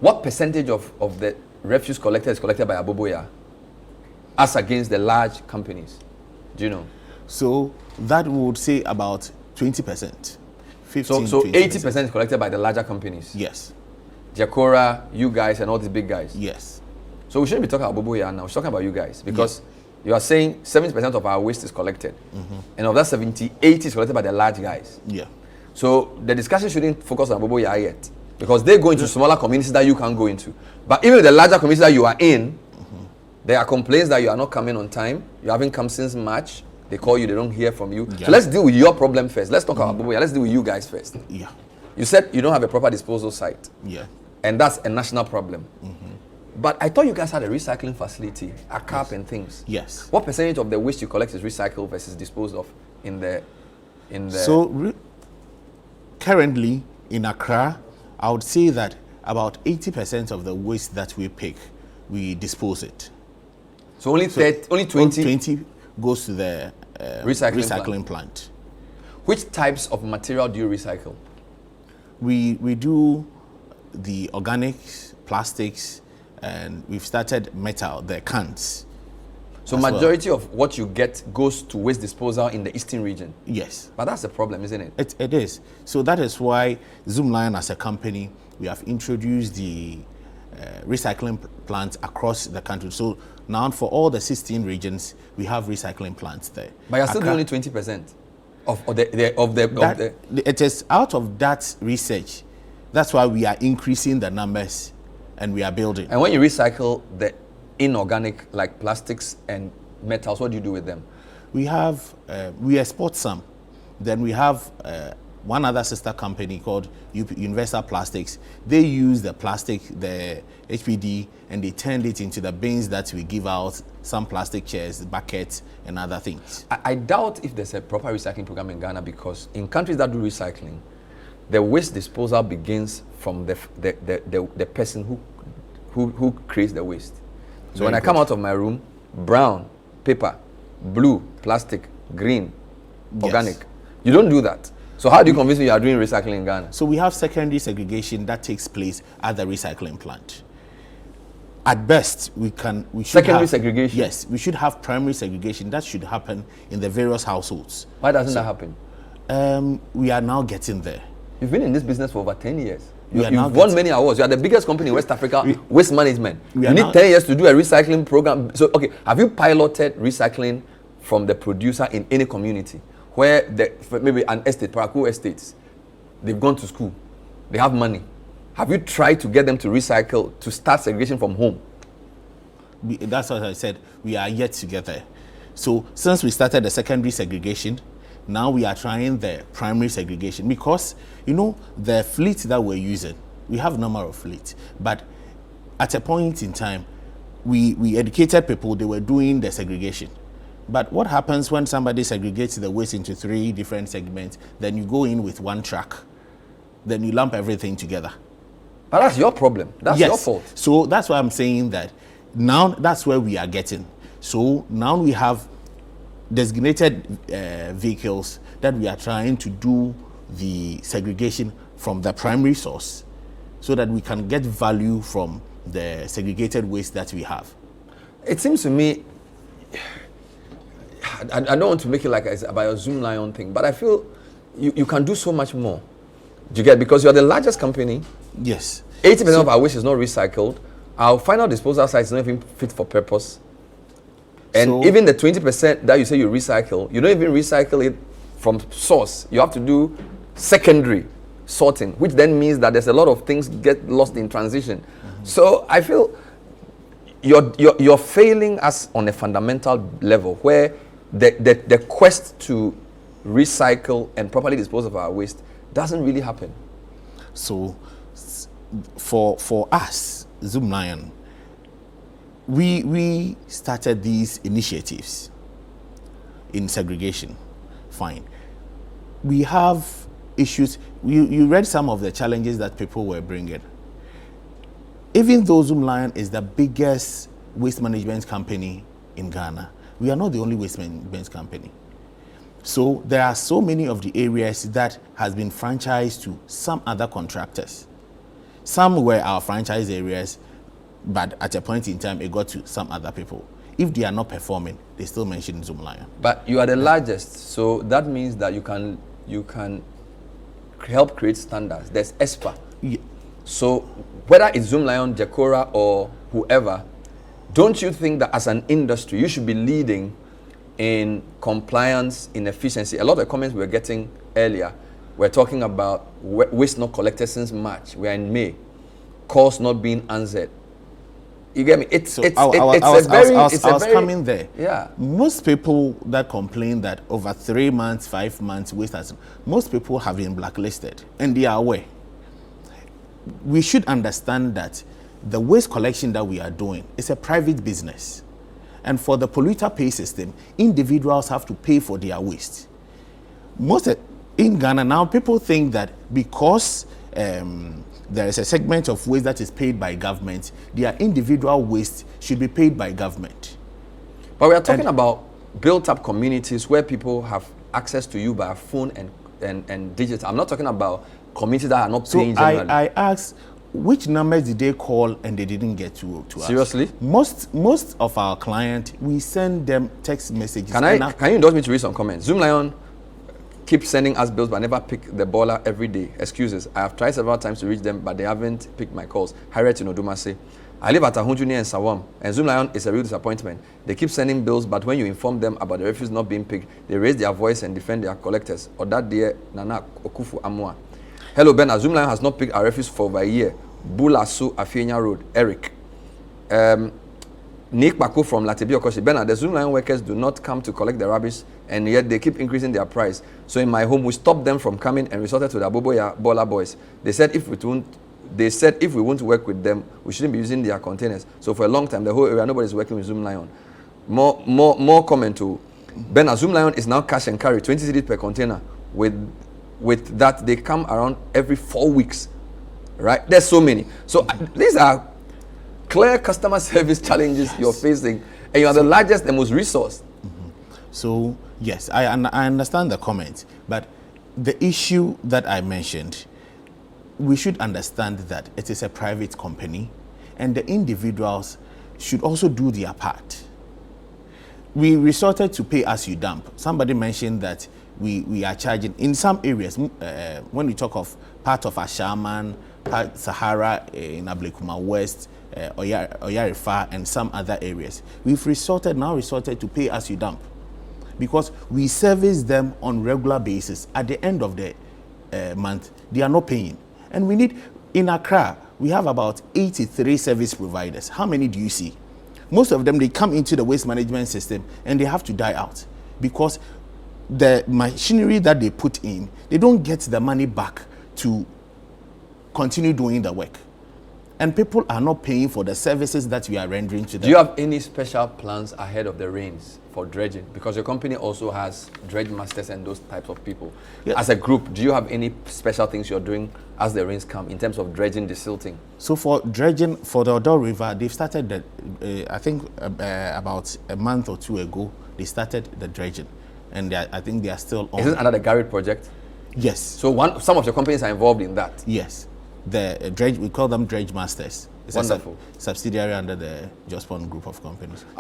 what percentage of the refuse collected is collected by Aboboya as against the large companies? Do you know? So that would say about 20%. 15, so 20%. 80% is collected by the larger companies? Yes. Jacora, you guys, and all these big guys? Yes. So we shouldn't be talking about Aboboya now. We're talking about you guys, because you are saying 70% of our waste is collected. And of that 70, 80 is collected by the large guys. Yeah. So the discussion shouldn't focus on Aboboya yet, because they go into smaller communities that you can't go into. But even the larger communities that you are in, there are complaints that you are not coming on time. You haven't come since March. They call you, they don't hear from you. Yeah. So let's deal with your problem first. Let's talk about Aboboya. Let's deal with you guys first. Yeah. You said you don't have a proper disposal site. Yeah. And that's a national problem. But I thought you guys had a recycling facility, a cap and things. Yes. What percentage of the waste you collect is recycled versus disposed of in the? So currently in Accra, I would say that about 80% of the waste that we pick, we dispose it. So only 20 goes to the recycling plant. Which types of material do you recycle? We do the organics, plastics, and we've started metal, the cans. So majority of what you get goes to waste disposal in the eastern region? Yes. But that's the problem, isn't it? It is. So that is why Zoomlion as a company, we have introduced the recycling plants across the country. So now for all the 16 regions, we have recycling plants there. But you're still doing only 20% of the... It is out of that research. That's why we are increasing the numbers and we are building. And when you recycle the inorganic, like plastics and metals, what do you do with them? We have, we export some. Then we have one other sister company called Universal Plastics. They use the plastic, the HPD, and they turn it into the bins that we give out, some plastic chairs, buckets, and other things. I doubt if there's a proper recycling program in Ghana, because in countries that do recycling, the waste disposal begins from the person who creates the waste. So when I come out of my room, brown, paper, blue, plastic, green, organic. Yes. You don't do that. So how do you convince me you are doing recycling in Ghana? So we have secondary segregation that takes place at the recycling plant. At best, we should secondary have, segregation? Yes, we should have primary segregation. That should happen in the various households. Why doesn't that happen? We are now getting there. You've been in this business for over 10 years. You've won many awards. You are the biggest company in West Africa, waste management. You need 10 years to do a recycling program. So, okay, have you piloted recycling from the producer in any community where maybe an estate, Parakou estates, they've gone to school, they have money. Have you tried to get them to recycle, to start segregation from home? That's what I said. We are yet to get there. So since we started the secondary segregation, now we are trying the primary segregation, because, you know, the fleet that we're using, we have a number of fleets, but at a point in time, we educated people, they were doing the segregation. But what happens when somebody segregates the waste into 3 different segments, then you go in with one truck, then you lump everything together. But that's your problem. That's your fault. So that's why I'm saying that now that's where we are getting. So now we have designated vehicles that we are trying to do the segregation from the primary source, so that we can get value from the segregated waste that we have. It seems to me, I don't want to make it like it's about a Zoomlion thing, but I feel you can do so much more. Do you get? Because you're the largest company. Yes. 80% of our waste is not recycled. Our final disposal site is not even fit for purpose. And even the 20% that you say you recycle, you don't even recycle it from source. You have to do secondary sorting, which then means that there's a lot of things get lost in transition. So I feel you're failing us on a fundamental level, where the quest to recycle and properly dispose of our waste doesn't really happen. So for us, Zoomlion, we started these initiatives in segregation. Fine. We have issues. You read some of the challenges that people were bringing. Even though Zoomlion is the biggest waste management company in Ghana, we are not the only waste management company. So there are so many of the areas that has been franchised to some other contractors. Some were our franchise areas, but at a point in time, it got to some other people. If they are not performing, they still mention Zoomlion. But you are the largest, so that means that you can help create standards. There's ESPA. Yeah. So whether it's Zoomlion, Jacora, or whoever, don't you think that as an industry, you should be leading in compliance, in efficiency? A lot of the comments we were getting earlier were talking about waste not collected since March. We are in May. Calls not being answered. You get me? I was coming there. Yeah. Most people that complain that over 3 months, 5 months, waste has, most people have been blacklisted and they are aware. We should understand that the waste collection that we are doing is a private business. And for the polluter pay system, individuals have to pay for their waste. In Ghana now, people think that because there is a segment of waste that is paid by government, their individual waste should be paid by government. But we are talking about built-up communities where people have access to you by phone and digital. I'm not talking about communities that are not paying generally. I asked, which numbers did they call and they didn't get to us? Seriously? Most of our clients, we send them text messages. Can you indulge me to read some comments? Zoomlion keep sending us bills but never pick the baller every day. Excuses. I have tried several times to reach them, but they haven't picked my calls. Harriet in Odumase. I live at Ahunju near Sawam, and Zoomlion is a real disappointment. They keep sending bills, but when you inform them about the refuse not being picked, they raise their voice and defend their collectors. Or that dear Nana Okufu Amwa. Hello, Ben. Zoomlion has not picked our refuse for over a year. Bulasu Afienya Road. Eric. Nick Bako from Latibia Okoshi. Ben, the Zoomlion workers do not come to collect the rubbish, and yet they keep increasing their price. So in my home, we stopped them from coming and resorted to the Aboboya Bola boys. They said if we won't work with them, we shouldn't be using their containers. So for a long time, the whole area, nobody's working with Zoomlion. More comment to Ben. Zoomlion is now cash and carry, 20 cedis per container. With that, they come around every 4 weeks, right? There's so many. So these are clear customer service challenges you're facing, and you are the largest and most resourced. So yes, I understand the comment, but the issue that I mentioned, we should understand that it is a private company, and the individuals should also do their part. We resorted to pay as you dump. Somebody mentioned that we are charging in some areas. When we talk of part of Ashaman, part Sahara in Ablekuma West, Oyarifa, and some other areas, we've now resorted to pay as you dump, because we service them on regular basis. At the end of the month, they are not paying, and we need. In Accra, we have about 83 service providers. How many do you see? Most of them, they come into the waste management system and they have to die out because the machinery that they put in, they don't get the money back to continue doing the work. And people are not paying for the services that we are rendering to them. Do you have any special plans ahead of the rains for dredging? Because your company also has dredge masters and those types of people. Yeah. As a group, do you have any special things you're doing as the rains come in terms of dredging, desilting? So for dredging, for the Odo River, they've started I think about a month or two ago, they started the dredging. And I think they are still on. Is it under the Garrett project? Yes. So some of your companies are involved in that? Yes. The dredge, we call them dredge masters. It's wonderful. A subsidiary under the Jospon group of companies.